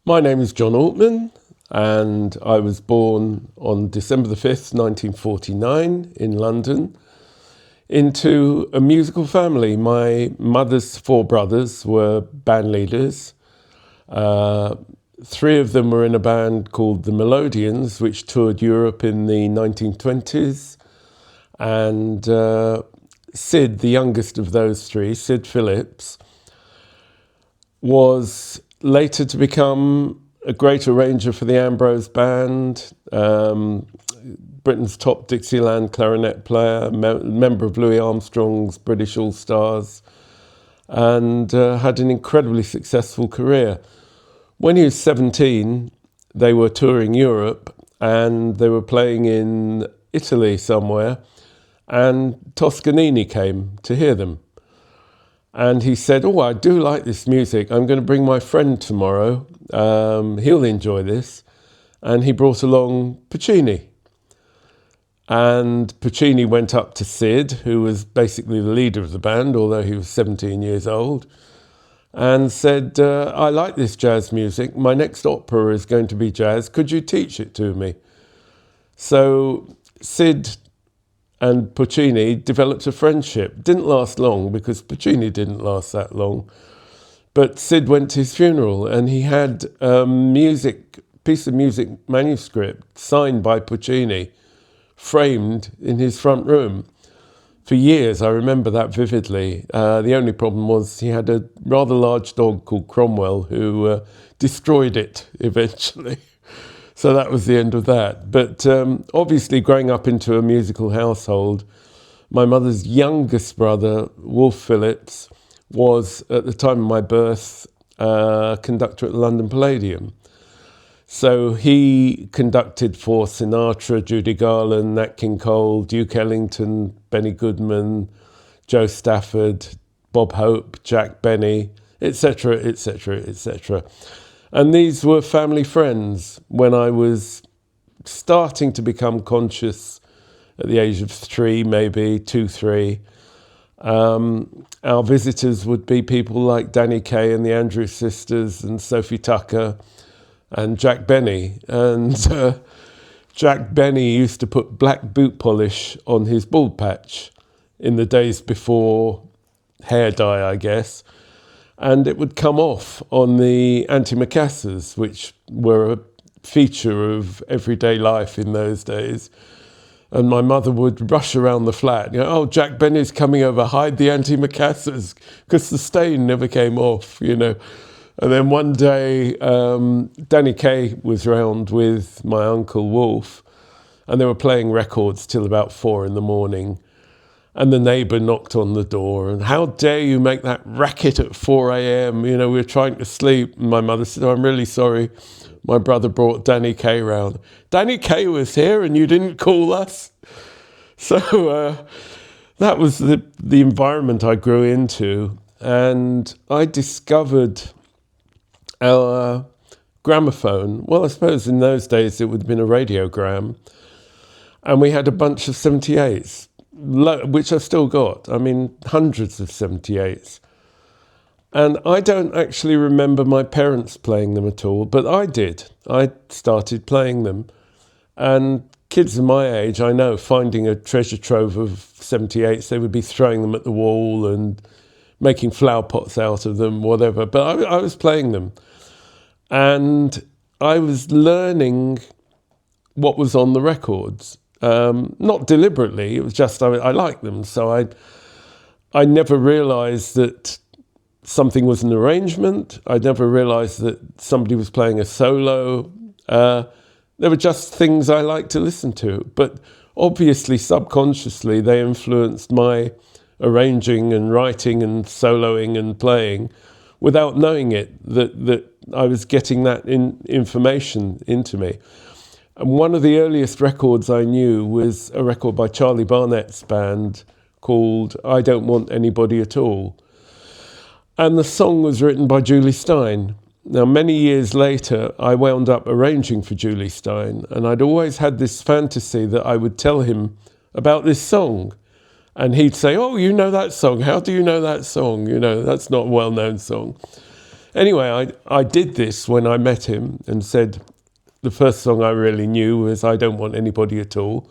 My name is John Altman, and I was born on December the 5th, 1949 in London, into a musical family. My mother's four brothers were band leaders. Three of them were in a band called the Melodians, which toured Europe in the 1920s. And Sid, the youngest of those three, Sid Phillips, was later to become a great arranger for the Ambrose Band, Britain's top Dixieland clarinet player, member of Louis Armstrong's British All-Stars, and had an incredibly successful career. When he was 17, they were touring Europe and they were playing in Italy somewhere, and Toscanini came to hear them. And he said, "Oh, I do like this music. I'm going to bring my friend tomorrow. He'll enjoy this." And he brought along Puccini. And Puccini went up to Sid, who was basically the leader of the band, although he was 17 years old, and said, "I like this jazz music. My next opera is going to be jazz. Could you teach it to me?" So Sid and Puccini developed a friendship. Didn't last long because Puccini didn't last that long. But Sid went to his funeral and he had a piece of music manuscript signed by Puccini, framed in his front room. For years, I remember that vividly. The only problem was he had a rather large dog called Cromwell who destroyed it eventually. So that was the end of that. But obviously, growing up into a musical household, my mother's youngest brother, Woolf Phillips, was, at the time of my birth, conductor at the London Palladium. So he conducted for Sinatra, Judy, Garland, Nat King Cole, Duke Ellington, Benny Goodman, Joe Stafford, Bob Hope, Jack Benny, etc., etc., etc. And these were family friends when I was starting to become conscious at the age of 3, maybe 2, 3. Our visitors would be people like Danny Kaye and the Andrews Sisters and Sophie Tucker and Jack Benny. And Jack Benny used to put black boot polish on his bald patch in the days before hair dye, I guess. And it would come off on the antimacassars, which were a feature of everyday life in those days. And my mother would rush around the flat, "Oh, Jack Benny's coming over, hide the antimacassars," because the stain never came off, And then one day, Danny Kaye was round with my uncle Wolf, and they were playing records till about 4 a.m. And the neighbour knocked on the door, and "How dare you make that racket at 4 a.m? We were trying to sleep." And my mother said, "Oh, I'm really sorry. My brother brought Danny Kaye round." "Danny Kaye was here and you didn't call us?" So that was the environment I grew into. And I discovered our gramophone. Well, I suppose in those days it would have been a radiogram. And we had a bunch of 78s. Which I've still got. I mean, hundreds of 78s. And I don't actually remember my parents playing them at all, but I did. I started playing them. And kids of my age, I know, finding a treasure trove of 78s, they would be throwing them at the wall and making flower pots out of them, whatever. But I was playing them. And I was learning what was on the records. Not deliberately, it was just I liked them. So I never realised that something was an arrangement. I never realised that somebody was playing a solo. They were just things I liked to listen to. But obviously, subconsciously, they influenced my arranging and writing and soloing and playing without knowing it, that I was getting that information into me. And one of the earliest records I knew was a record by Charlie Barnett's band called "I Don't Want Anybody at All." And the song was written by Julie Stein. Now, many years later, I wound up arranging for Julie Stein, and I'd always had this fantasy that I would tell him about this song. And he'd say, "Oh, you know that song. How do you know that song? That's not a well-known song." Anyway, I did this when I met him and said, the first song I really knew was I Don't Want Anybody at All.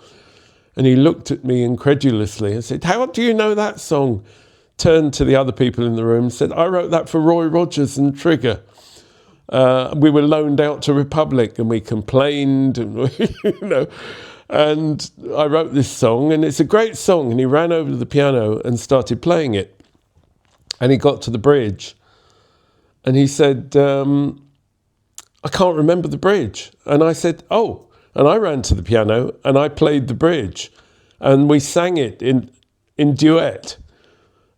And he looked at me incredulously and said, how do you know that song? Turned to the other people in the room and said, I wrote that for Roy Rogers and Trigger. We were loaned out to Republic and we complained and and I wrote this song and it's a great song. And he ran over to the piano and started playing it. And he got to the bridge and he said, I can't remember the bridge. And I said, oh, and I ran to the piano and I played the bridge and we sang it in duet.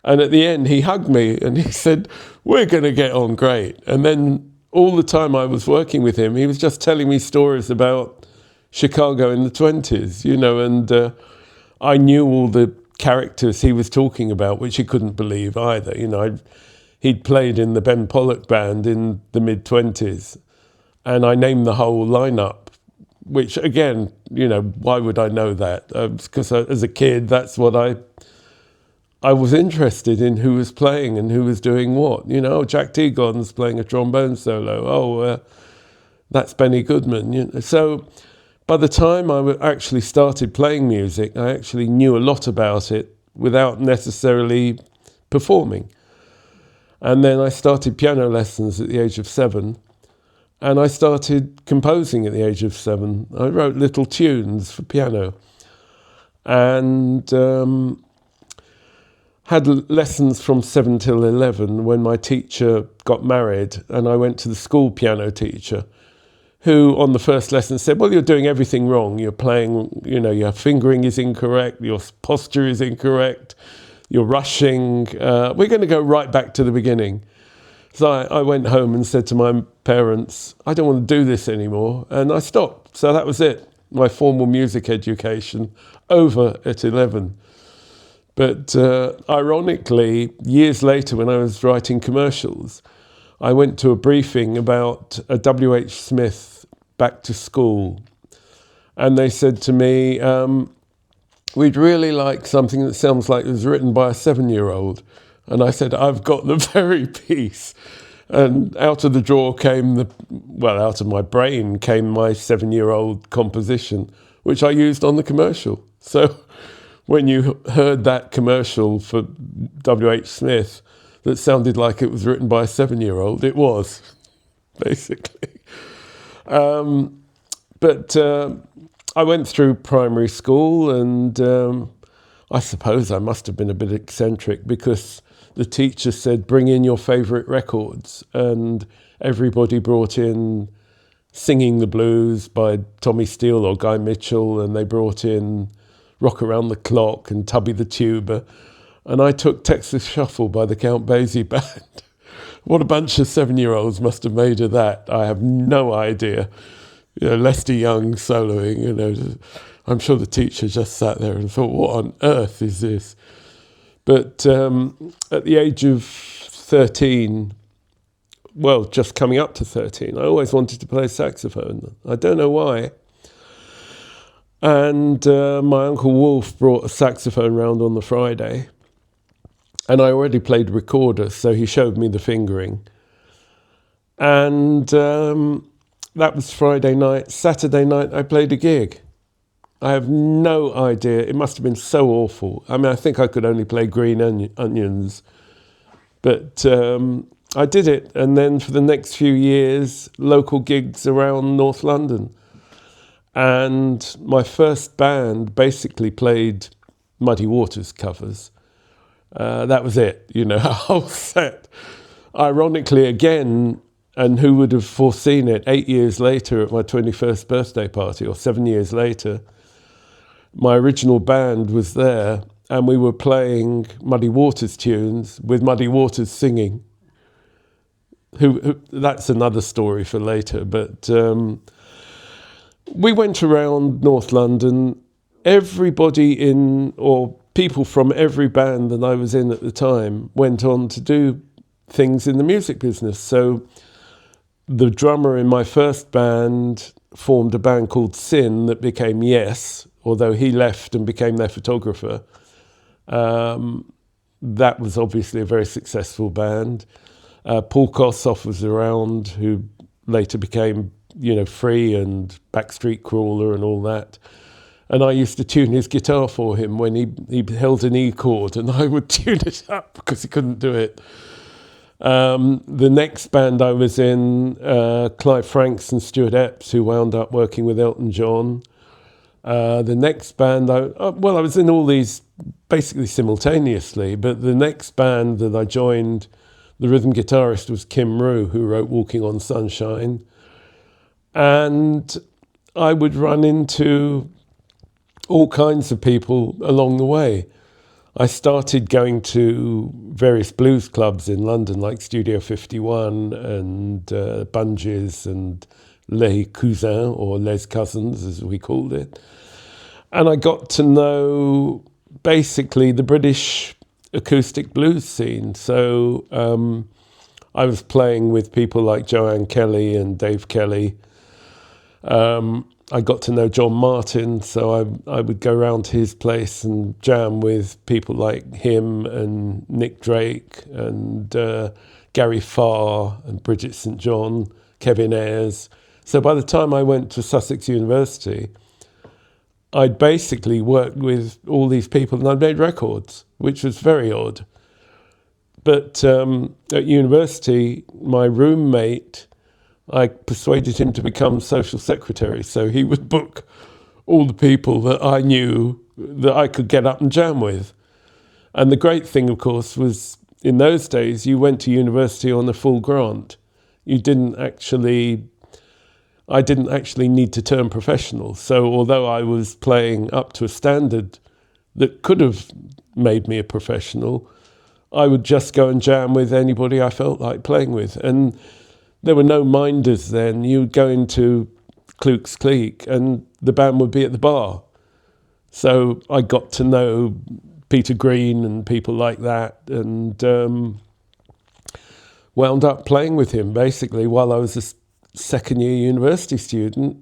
And at the end, he hugged me and he said, we're going to get on great. And then all the time I was working with him, he was just telling me stories about Chicago in the 20s, and I knew all the characters he was talking about, which he couldn't believe either. He'd played in the Ben Pollock band in the mid-20s, and I named the whole lineup, which again, why would I know that? Because as a kid, that's what I was interested in, who was playing and who was doing what. Jack Teagon's playing a trombone solo. That's Benny Goodman. So by the time I actually started playing music, I actually knew a lot about it without necessarily performing. And then I started piano lessons at the age of 7. And I started composing at the age of 7. I wrote little tunes for piano. And had lessons from 7 till 11 when my teacher got married, and I went to the school piano teacher, who on the first lesson said, well, you're doing everything wrong. You're playing, your fingering is incorrect, your posture is incorrect, you're rushing. We're going to go right back to the beginning. So I went home and said to my parents, I don't want to do this anymore. And I stopped. So that was it. My formal music education over at 11. But ironically, years later, when I was writing commercials, I went to a briefing about a W.H. Smith Back to School. And they said to me, we'd really like something that sounds like it was written by a 7-year-old. And I said, I've got the very piece. And out of the drawer came out of my brain came my 7-year-old composition, which I used on the commercial. So when you heard that commercial for W.H. Smith that sounded like it was written by a 7-year-old, it was, basically. But I went through primary school and I suppose I must have been a bit eccentric because the teacher said, bring in your favourite records. And everybody brought in Singing the Blues by Tommy Steele or Guy Mitchell, and they brought in Rock Around the Clock and Tubby the Tuba. And I took Texas Shuffle by the Count Basie Band. What a bunch of 7-year-olds must have made of that. I have no idea. Lester Young soloing, I'm sure the teacher just sat there and thought, what on earth is this? But at the age of 13, well, just coming up to 13, I always wanted to play saxophone. I don't know why. And my Uncle Woolf brought a saxophone round on the Friday. And I already played recorder, so he showed me the fingering. And that was Friday night. Saturday night, I played a gig. I have no idea. It must have been so awful. I mean, I think I could only play Green Onions. But I did it. And then for the next few years, local gigs around North London. And my first band basically played Muddy Waters covers. That was it, a whole set. Ironically, again, and who would have foreseen it, 8 years later at my 21st birthday party, or 7 years later, my original band was there and we were playing Muddy Waters tunes with Muddy Waters singing. That's another story for later, but we went around North London. Everybody or people from every band that I was in at the time went on to do things in the music business. So the drummer in my first band formed a band called Sin that became Yes, although he left and became their photographer. That was obviously a very successful band. Paul Kossoff was around, who later became, Free and Backstreet Crawler and all that. And I used to tune his guitar for him when he held an E chord, and I would tune it up because he couldn't do it. The next band I was in, Clive Franks and Stuart Epps, who wound up working with Elton John. The next band, I was in all these basically simultaneously, but the next band that I joined, the rhythm guitarist was Kim Rue, who wrote Walking on Sunshine. And I would run into all kinds of people along the way. I started going to various blues clubs in London, like Studio 51 and Bunges and Les Cousins, or Les Cousins, as we called it. And I got to know basically the British acoustic blues scene. So I was playing with people like Joanne Kelly and Dave Kelly. I got to know John Martyn, so I would go round to his place and jam with people like him and Nick Drake and Gary Farr and Bridget St. John, Kevin Ayers. So by the time I went to Sussex University, I'd basically worked with all these people and I'd made records, which was very odd. But at university, my roommate, I persuaded him to become social secretary, so he would book all the people that I knew that I could get up and jam with. And the great thing, of course, was in those days, you went to university on a full grant. I didn't actually need to turn professional. So although I was playing up to a standard that could have made me a professional, I would just go and jam with anybody I felt like playing with. And there were no minders then. You would go into Kluke's Clique and the band would be at the bar. So I got to know Peter Green and people like that, and wound up playing with him basically while I was a second year university student.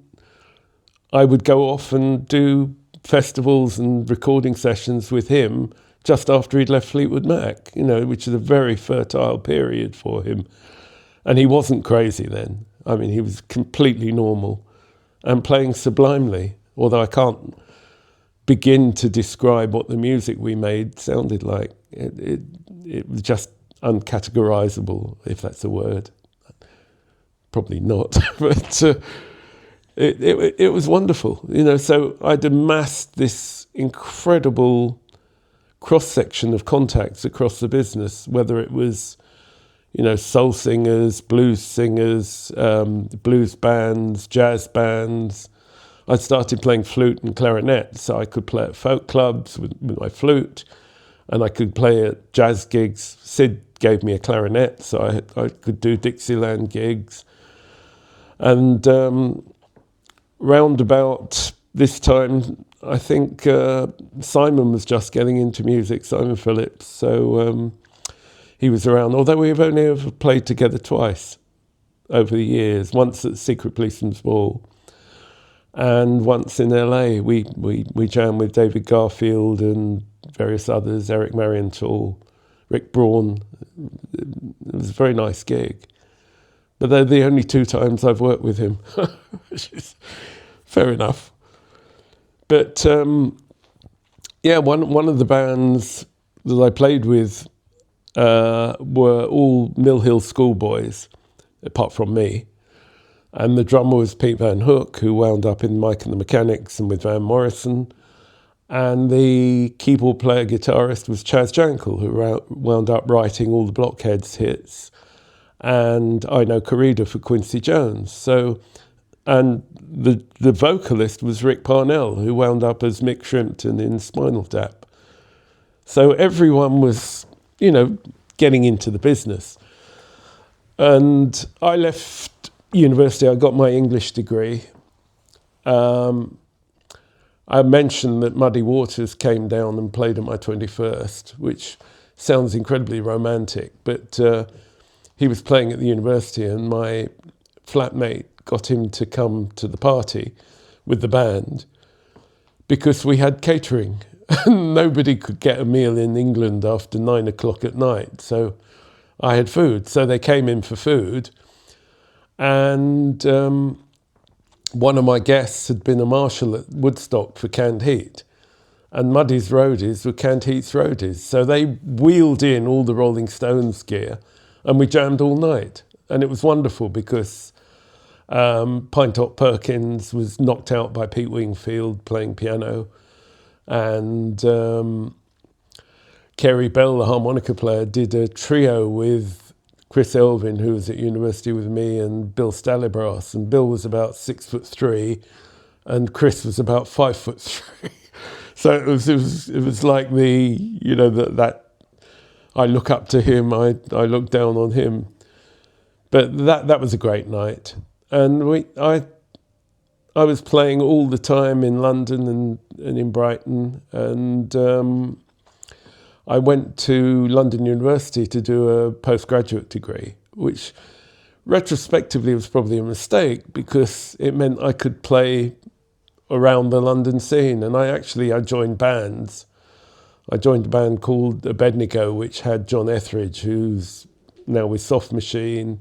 I would go off and do festivals and recording sessions with him just after he'd left Fleetwood Mac, which is a very fertile period for him. And he wasn't crazy then. I mean, he was completely normal and playing sublimely, although I can't begin to describe what the music we made sounded like. It was just uncategorizable, if that's a word. Probably not, but it was wonderful. So I'd amassed this incredible cross-section of contacts across the business, whether it was soul singers, blues bands, jazz bands. I started playing flute and clarinet, so I could play at folk clubs with my flute, and I could play at jazz gigs. Sid gave me a clarinet, so I could do Dixieland gigs. And round about this time, I think Simon was just getting into music, Simon Phillips, so he was around, although we've only ever played together twice over the years, once at Secret Policeman's Ball and once in LA. We jammed with David Garfield and various others, Eric Marienthal, Rick Braun. It was a very nice gig. But they're the only two times I've worked with him, which is fair enough. But one of the bands that I played with were all Mill Hill schoolboys, apart from me. And the drummer was Pete Van Hook, who wound up in Mike and the Mechanics and with Van Morrison. And the keyboard player guitarist was Chaz Jankel, who wound up writing all the Blockheads hits. And I Know Corrida for Quincy Jones. So, and the vocalist was Rick Parnell, who wound up as Mick Shrimpton in Spinal Tap. So everyone was, getting into the business. And I left university, I got my English degree. I mentioned that Muddy Waters came down and played at my 21st, which sounds incredibly romantic, but he was playing at the university and my flatmate got him to come to the party with the band because we had catering. Nobody could get a meal in England after 9 o'clock at night. So I had food. So they came in for food. And one of my guests had been a marshal at Woodstock for Canned Heat. And Muddy's roadies were Canned Heat's roadies. So they wheeled in all the Rolling Stones gear and we jammed all night. And it was wonderful because Pinetop Perkins was knocked out by Pete Wingfield playing piano. And Kerry Bell, the harmonica player, did a trio with Chris Elvin, who was at university with me, and Bill Stallybrass. And Bill was about 6'3", and Chris was about 5'3". So it was like that I look up to him, I look down on him. But that was a great night. And I was playing all the time in London and in Brighton, and I went to London University to do a postgraduate degree, which retrospectively was probably a mistake because it meant I could play around the London scene. And I joined bands. I joined a band called Abednego, which had John Etheridge, who's now with Soft Machine,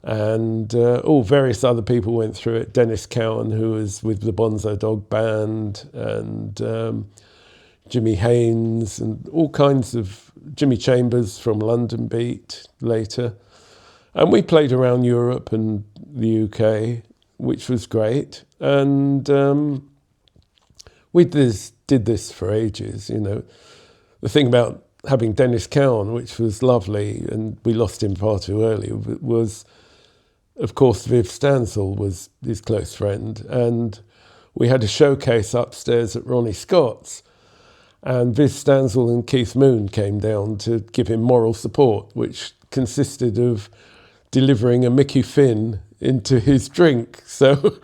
and various other people went through it. Dennis Cowan, who was with the Bonzo Dog Band, and Jimmy Haynes, and all kinds of Jimmy Chambers from London Beat later. And we played around Europe and the UK, which was great. And we did this for ages, The thing about having Dennis Cowan, which was lovely, and we lost him far too early, was, of course, Viv Stansell was his close friend. And we had a showcase upstairs at Ronnie Scott's. And Viv Stansell and Keith Moon came down to give him moral support, which consisted of delivering a Mickey Finn into his drink. So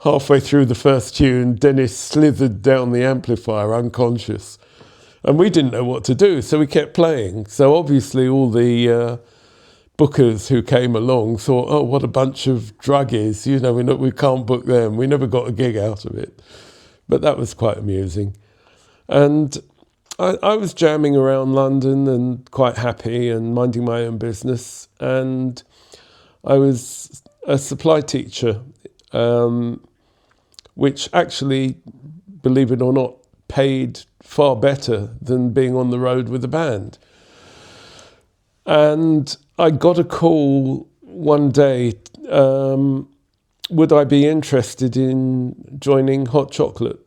halfway through the first tune, Dennis slithered down the amplifier unconscious. And we didn't know what to do, so we kept playing. So obviously all the bookers who came along thought, oh, what a bunch of druggies, we can't book them. We never got a gig out of it. But that was quite amusing. And I was jamming around London and quite happy and minding my own business. And I was a supply teacher, which actually, believe it or not, paid far better than being on the road with a band. And I got a call one day, would I be interested in joining Hot Chocolate?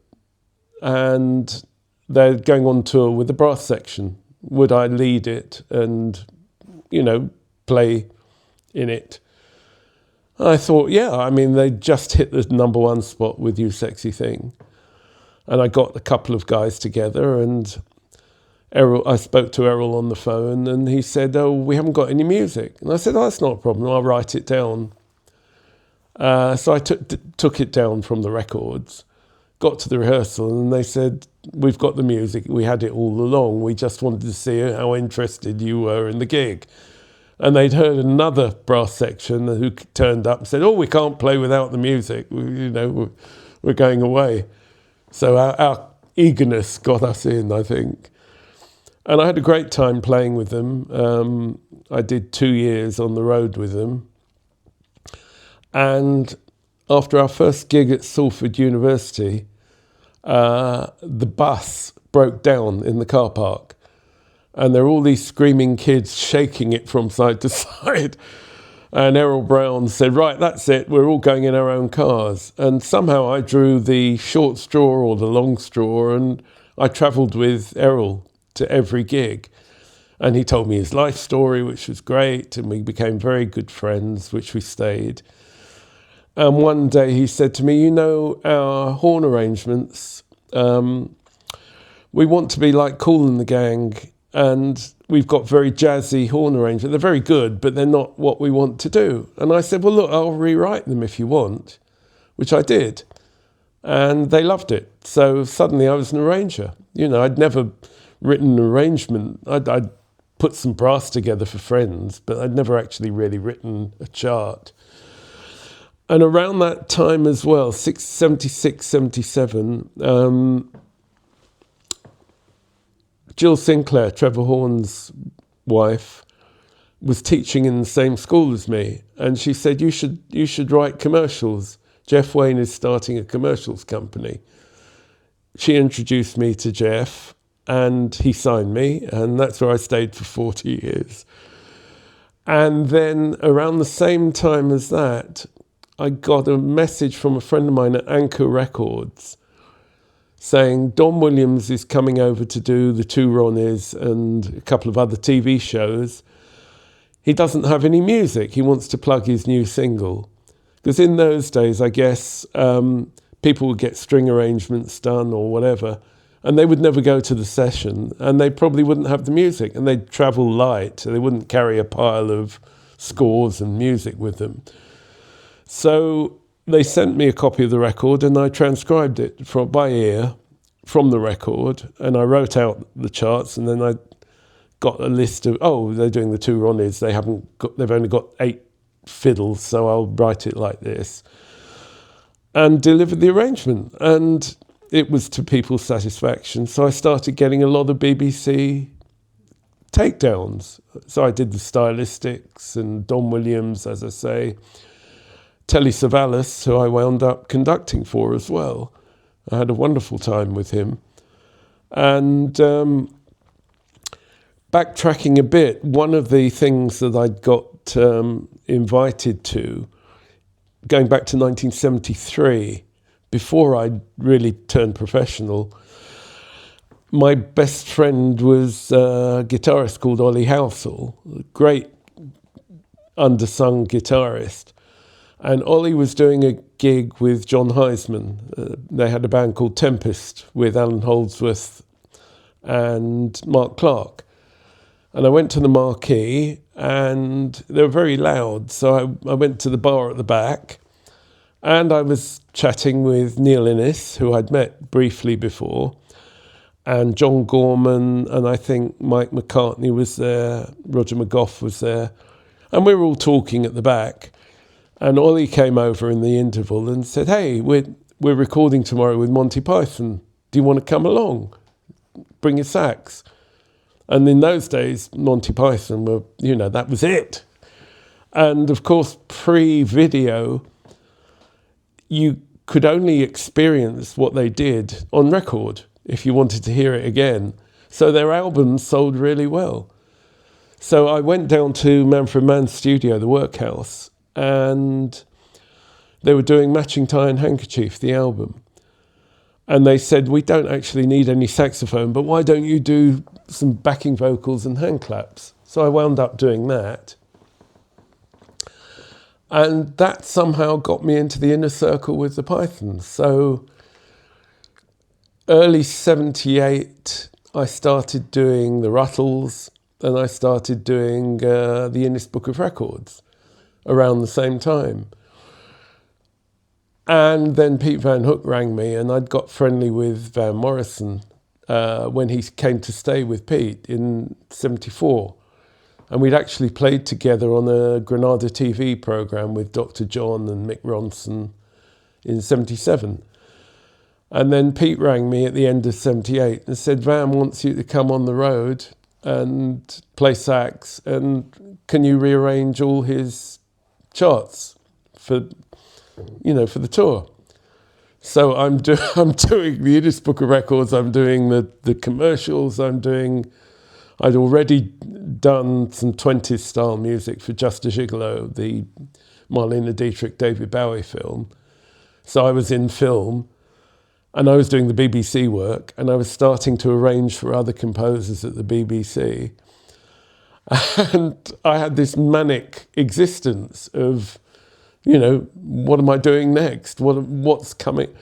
And they're going on tour with the brass section. Would I lead it and, play in it? I thought, yeah, they just hit the number one spot with You Sexy Thing. And I got a couple of guys together, and I spoke to Errol on the phone, and he said, oh, we haven't got any music. And I said, oh, that's not a problem, I'll write it down. So I took it down from the records, got to the rehearsal, and they said, we've got the music, we had it all along, we just wanted to see how interested you were in the gig. And they'd heard another brass section who turned up and said, oh, we can't play without the music, we're going away. So our eagerness got us in, I think. And I had a great time playing with them. I did 2 years on the road with them. And after our first gig at Salford University, the bus broke down in the car park. And there were all these screaming kids shaking it from side to side. And Errol Brown said, right, that's it, we're all going in our own cars. And somehow I drew the short straw or the long straw, and I travelled with Errol to every gig. And he told me his life story, which was great, and we became very good friends, which we stayed. And one day he said to me, our horn arrangements, we want to be like Kool and the Gang, and we've got very jazzy horn arrangements. They're very good, but they're not what we want to do. And I said, well, look, I'll rewrite them if you want, which I did. And they loved it. So suddenly I was an arranger. I'd never written an arrangement. I'd put some brass together for friends, but I'd never actually really written a chart. And around that time as well, 76, 77, Jill Sinclair, Trevor Horn's wife, was teaching in the same school as me, and she said, you should write commercials. Jeff Wayne is starting a commercials company. She introduced me to Jeff, and he signed me, and that's where I stayed for 40 years. And then around the same time as that, I got a message from a friend of mine at Anchor Records saying Don Williams is coming over to do the Two Ronnies and a couple of other TV shows. He doesn't have any music. He wants to plug his new single. Because in those days, I guess, people would get string arrangements done or whatever, and they would never go to the session, and they probably wouldn't have the music, and they'd travel light. They wouldn't carry a pile of scores and music with them. So they sent me a copy of the record, and I transcribed it by ear from the record, and I wrote out the charts, and then I got a list of, they're doing the Two Ronnies. They've only got 8 fiddles, so I'll write it like this, and delivered the arrangement, and it was to people's satisfaction. So I started getting a lot of BBC takedowns. So I did the Stylistics and Don Williams, as I say, Telly Savalas, who I wound up conducting for as well. I had a wonderful time with him. And backtracking a bit, one of the things that I'd got invited to, going back to 1973, before I really turned professional, my best friend was a guitarist called Ollie Housel, a great undersung guitarist. And Ollie was doing a gig with John Heisman. They had a band called Tempest with Alan Holdsworth and Mark Clark. And I went to the marquee, and they were very loud. So I went to the bar at the back, and I was chatting with Neil Innes, who I'd met briefly before, and John Gorman, and I think Mike McCartney was there, Roger McGough was there. And we were all talking at the back. And Ollie came over in the interval and said, hey, we're recording tomorrow with Monty Python. Do you want to come along? Bring your sax. And in those days, Monty Python were, that was it. And of course, pre-video, you could only experience what they did on record if you wanted to hear it again. So their albums sold really well. So I went down to Manfred Mann's studio, the Workhouse, and they were doing Matching Tie and Handkerchief, the album. And they said, we don't actually need any saxophone, but why don't you do some backing vocals and hand claps? So I wound up doing that. And that somehow got me into the inner circle with the Pythons. So early 78, I started doing the Ruttles, and I started doing the Guinness Book of Records around the same time. And then Pete Van Hook rang me, and I'd got friendly with Van Morrison when he came to stay with Pete in 74. And we'd actually played together on a Granada TV programme with Dr. John and Mick Ronson in 77. And then Pete rang me at the end of 78 and said, Van wants you to come on the road and play sax, and can you rearrange all his charts for the tour? So I'm doing the Guinness Book of Records, I'm doing the commercials, I'd already done some 20s style music for Just a Gigolo, the Marlene Dietrich David Bowie film. So I was in film, and I was doing the BBC work, and I was starting to arrange for other composers at the BBC. And I had this manic existence of, what am I doing next? What's coming?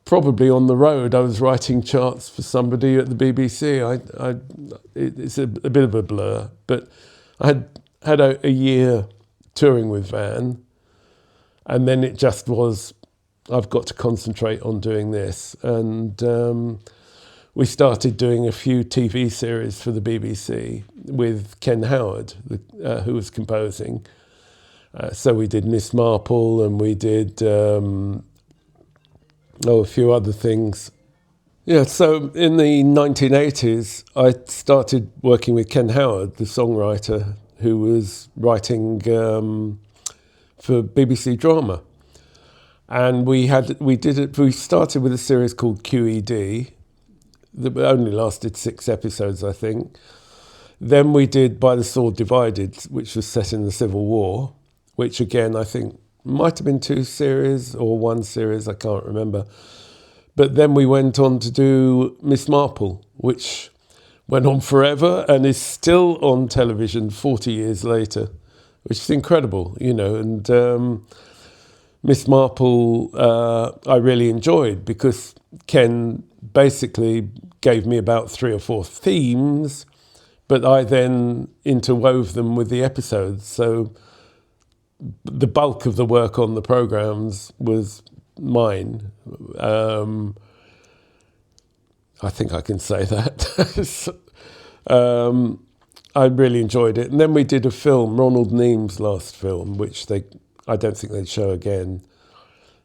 Probably on the road, I was writing charts for somebody at the BBC. It's a bit of a blur, but I had a year touring with Van, and then it just was, I've got to concentrate on doing this. And we started doing a few TV series for the BBC with Ken Howard, who was composing. So we did Miss Marple, and we did a few other things. Yeah, so in the 1980s, I started working with Ken Howard, the songwriter who was writing for BBC Drama. And we started with a series called QED that only lasted 6 episodes, I think. Then we did By the Sword Divided, which was set in the Civil War, which again I think might have been 2 series or 1 series, I can't remember. But then we went on to do Miss Marple, which went on forever and is still on television 40 years later, which is incredible, you know. And Miss Marple I really enjoyed because Ken basically gave me about 3 or 4 themes, but I then interwove them with the episodes. So the bulk of the work on the programmes was mine. I think I can say that. I really enjoyed it. And then we did a film, Ronald Neam's last film, which I don't think they'd show again.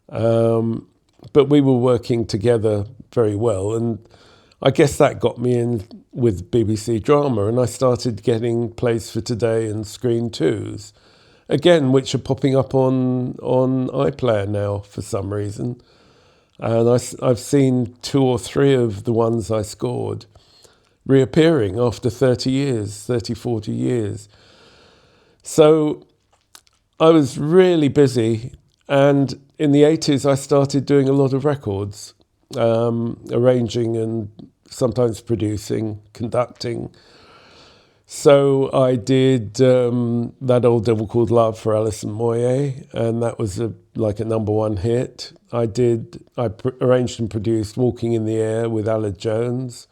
But we were working together very well. And I guess that got me in with BBC Drama. And I started getting Plays for Today and Screen 2s, again, which are popping up on iPlayer now for some reason. And I've seen 2 or 3 of the ones I scored reappearing after 30, 40 years. So I was really busy. And in the 80s, I started doing a lot of records, arranging and sometimes producing, conducting. So I did That Old Devil Called Love for Alison Moyet, and that was like a #1 hit. I arranged and produced Walking in the Air with Aled Jones,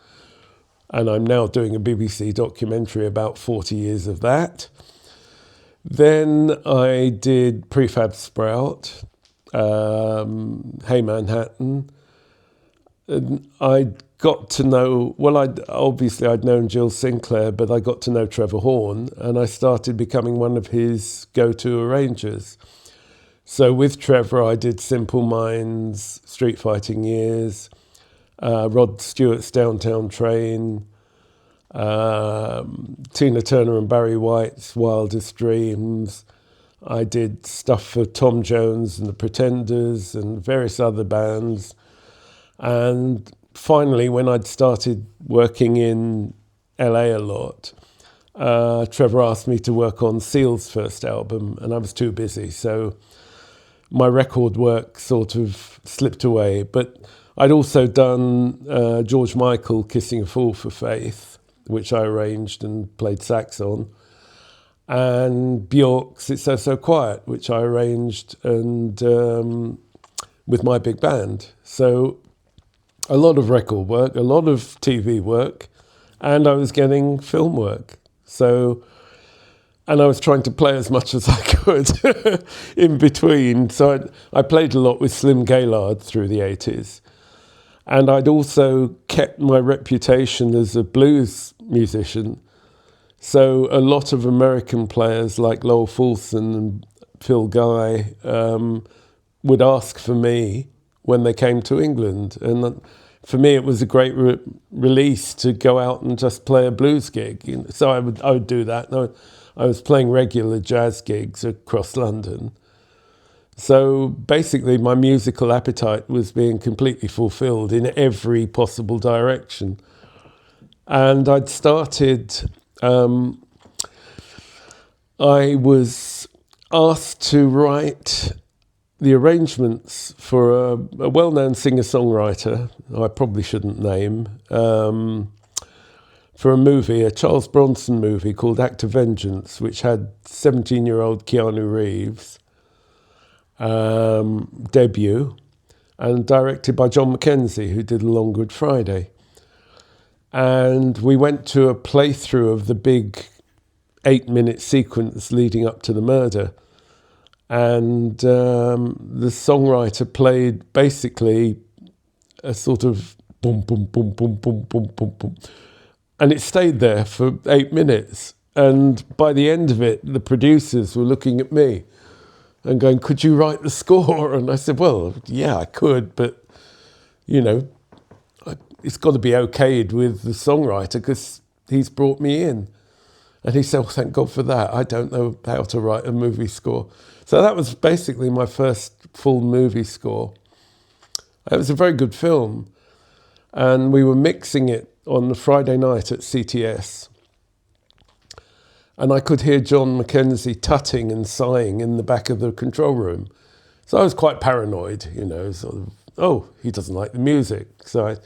and I'm now doing a BBC documentary about 40 years of that. Then I did Prefab Sprout, Hey Manhattan. And I got to know, I'd known Jill Sinclair, but I got to know Trevor Horn, and I started becoming one of his go-to arrangers. So with Trevor, I did Simple Minds, Street Fighting Years, Rod Stewart's Downtown Train, Tina Turner and Barry White's Wildest Dreams. I did stuff for Tom Jones and the Pretenders and various other bands. And finally, when I'd started working in LA a lot, Trevor asked me to work on Seal's first album, and I was too busy. So my record work sort of slipped away. But I'd also done George Michael, Kissing a Fool for Faith, which I arranged and played sax on, and Bjork's It's So So Quiet, which I arranged and with my big band. So a lot of record work, a lot of TV work, and I was getting film work. So, and I was trying to play as much as I could in between. So I played a lot with Slim Gaillard through the 80s. And I'd also kept my reputation as a blues musician. So a lot of American players like Lowell Fulson and Phil Guy would ask for me when they came to England. And for me, it was a great release to go out and just play a blues gig. So I would do that. And I was playing regular jazz gigs across London. So basically, my musical appetite was being completely fulfilled in every possible direction. And I'd started, I was asked to write the arrangements for a well-known singer-songwriter, who I probably shouldn't name, for a movie, a Charles Bronson movie called Act of Vengeance, which had 17-year-old Keanu Reeves, debut, and directed by John Mackenzie, who did A Long Good Friday. And we went to a playthrough of the big 8-minute sequence leading up to the murder. And the songwriter played basically a sort of boom, boom, boom, boom, boom, boom, boom, boom. And it stayed there for 8 minutes. And by the end of it, the producers were looking at me and going, "Could you write the score?" And I said, "Well, yeah, I could, but, you know, it's got to be okayed with the songwriter because he's brought me in." And he said, well, thank God for that. I don't know how to write a movie score. So that was basically my first full movie score. It was a very good film. And we were mixing it on the Friday night at CTS. And I could hear John Mackenzie tutting and sighing in the back of the control room. So I was quite paranoid, sort of, oh, he doesn't like the music. So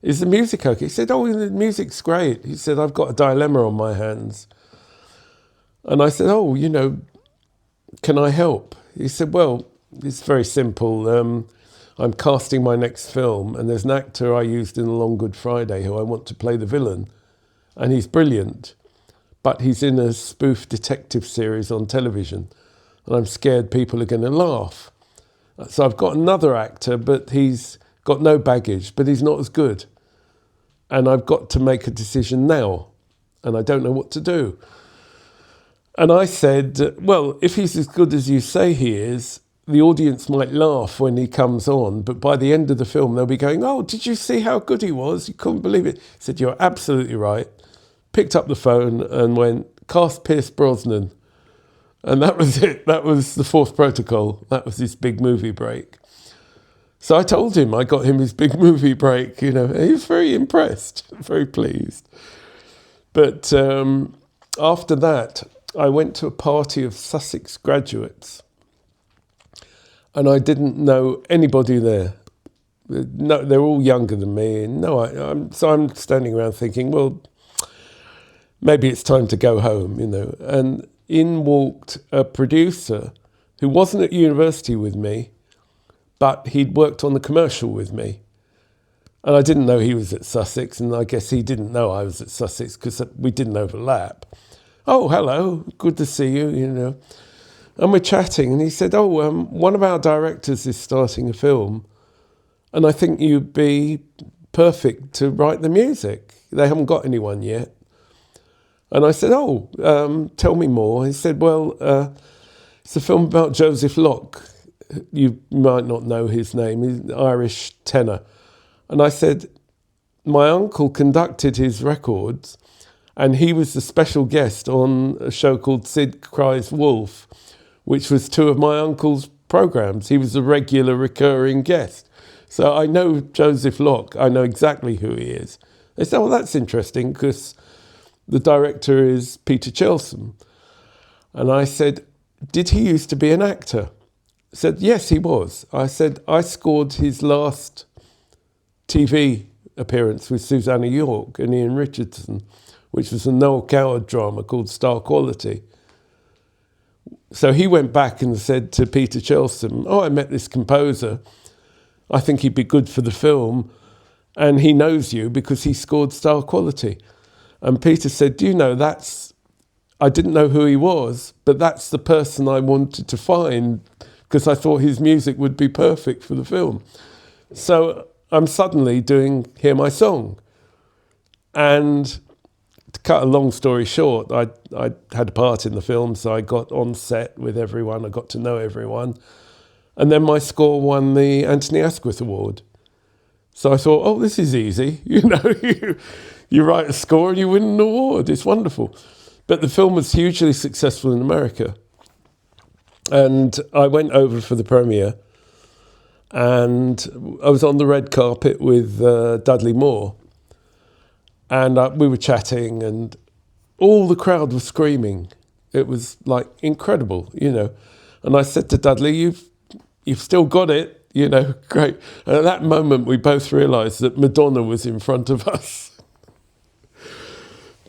is the music okay? He said, oh, the music's great. He said, I've got a dilemma on my hands. And I said, oh, can I help? He said, well, it's very simple. I'm casting my next film, and there's an actor I used in A Long Good Friday who I want to play the villain. And he's brilliant, but he's in a spoof detective series on television. And I'm scared people are going to laugh. So I've got another actor, but he's got no baggage, but he's not as good. And I've got to make a decision now, and I don't know what to do. And I said, well, if he's as good as you say he is, the audience might laugh when he comes on, but by the end of the film, they'll be going, oh, did you see how good he was? You couldn't believe it. He said, you're absolutely right. Picked up the phone and went, cast Pierce Brosnan. And that was it. That was the Fourth Protocol. That was his big movie break. So I told him I got him his big movie break, He was very impressed, very pleased. But after that, I went to a party of Sussex graduates, and I didn't know anybody there. No, they're all younger than me. So I'm standing around thinking, well, maybe it's time to go home, And in walked a producer who wasn't at university with me, but he'd worked on the commercial with me. And I didn't know he was at Sussex, and I guess he didn't know I was at Sussex because we didn't overlap. Oh, hello, good to see you, And we're chatting, and he said, oh, one of our directors is starting a film, and I think you'd be perfect to write the music. They haven't got anyone yet. And I said, oh, tell me more. He said, well, it's a film about Joseph Locke. You might not know his name. He's an Irish tenor. And I said, my uncle conducted his records, and he was the special guest on a show called Sid Cries Wolf, which was two of my uncle's programs. He was a regular recurring guest. So I know Joseph Locke. I know exactly who he is. They said, well, that's interesting because the director is Peter Chelsom. And I said, did he used to be an actor? He said, yes, he was. I said, I scored his last TV appearance with Susanna York and Ian Richardson, which was a Noel Coward drama called Star Quality. So he went back and said to Peter Chelsom, oh, I met this composer. I think he'd be good for the film. And he knows you because he scored Star Quality. And Peter said, do you know, I didn't know who he was, but that's the person I wanted to find because I thought his music would be perfect for the film. So I'm suddenly doing Hear My Song. And to cut a long story short, I had a part in the film, so I got on set with everyone, I got to know everyone. And then my score won the Anthony Asquith Award. So I thought, oh, this is easy. You write a score and you win an award. It's wonderful. But the film was hugely successful in America. And I went over for the premiere, and I was on the red carpet with Dudley Moore. And we were chatting, and all the crowd was screaming. It was like incredible, And I said to Dudley, you've still got it, great. And at that moment, we both realised that Madonna was in front of us.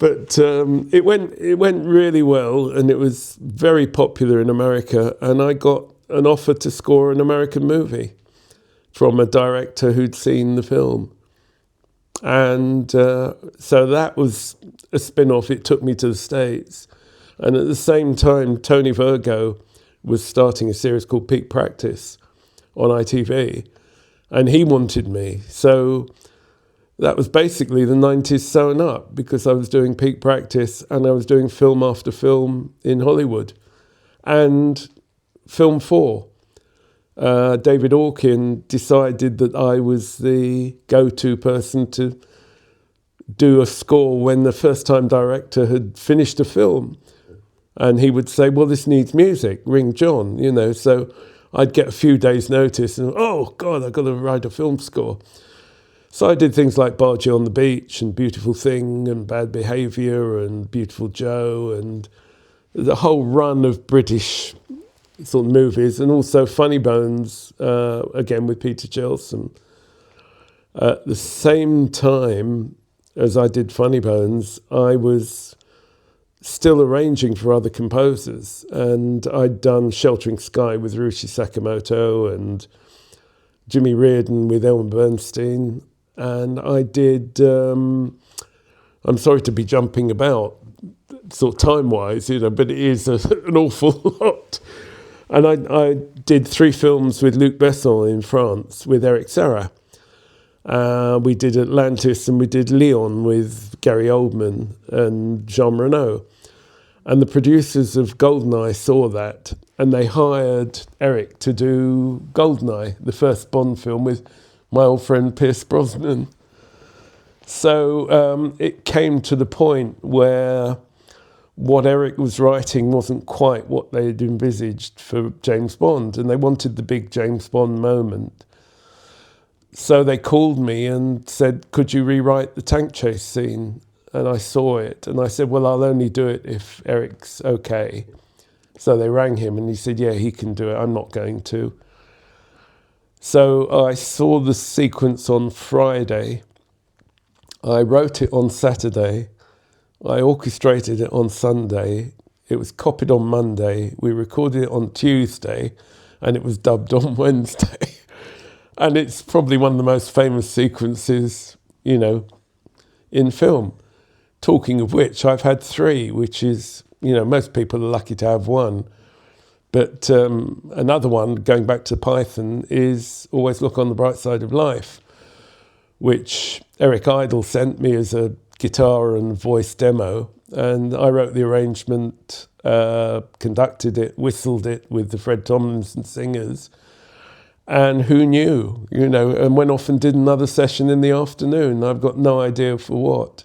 But it went really well, and it was very popular in America. And I got an offer to score an American movie from a director who'd seen the film. And so that was a spin-off. It took me to the States. And at the same time, Tony Virgo was starting a series called Peak Practice on ITV, and he wanted me. So that was basically the 90s sewn up, because I was doing Peak Practice and I was doing film after film in Hollywood. And Film 4, David Orkin decided that I was the go-to person to do a score when the first-time director had finished a film. And he would say, well, this needs music, ring John, you know. So I'd get a few days' notice and, oh, God, I've got to write a film score. So I did things like Bargee on the Beach and Beautiful Thing and Bad Behaviour and Beautiful Joe and the whole run of British sort of movies, and also Funny Bones, again with Peter Chelsom. At the same time as I did Funny Bones, I was still arranging for other composers, and I'd done Sheltering Sky with Ryuichi Sakamoto and Jimmy Reardon with Elmer Bernstein. And I did, I'm sorry to be jumping about sort of time-wise, you know, but it is an awful lot. And I did 3 films with Luc Besson in France with Eric Serra. We did Atlantis and we did Leon with Gary Oldman and Jean Reno. And the producers of Goldeneye saw that, and they hired Eric to do Goldeneye, the first Bond film with my old friend Pierce Brosnan. So it came to the point where what Eric was writing wasn't quite what they had envisaged for James Bond, and they wanted the big James Bond moment. So they called me and said, could you rewrite the tank chase scene? And I saw it, and I said, well, I'll only do it if Eric's okay. So they rang him, and he said, yeah, he can do it, I'm not going to. So I saw the sequence on Friday. I wrote it on Saturday. I orchestrated it on Sunday. It was copied on Monday. We recorded it on Tuesday, and it was dubbed on Wednesday. And it's probably one of the most famous sequences, you know, in film. Talking of which, I've had 3, which is, you know, most people are lucky to have 1. But another one, going back to Python, is Always Look on the Bright Side of Life, which Eric Idle sent me as a guitar and voice demo. And I wrote the arrangement, conducted it, whistled it with the Fred Tomlinson singers. And who knew, you know, and went off and did another session in the afternoon. I've got no idea for what.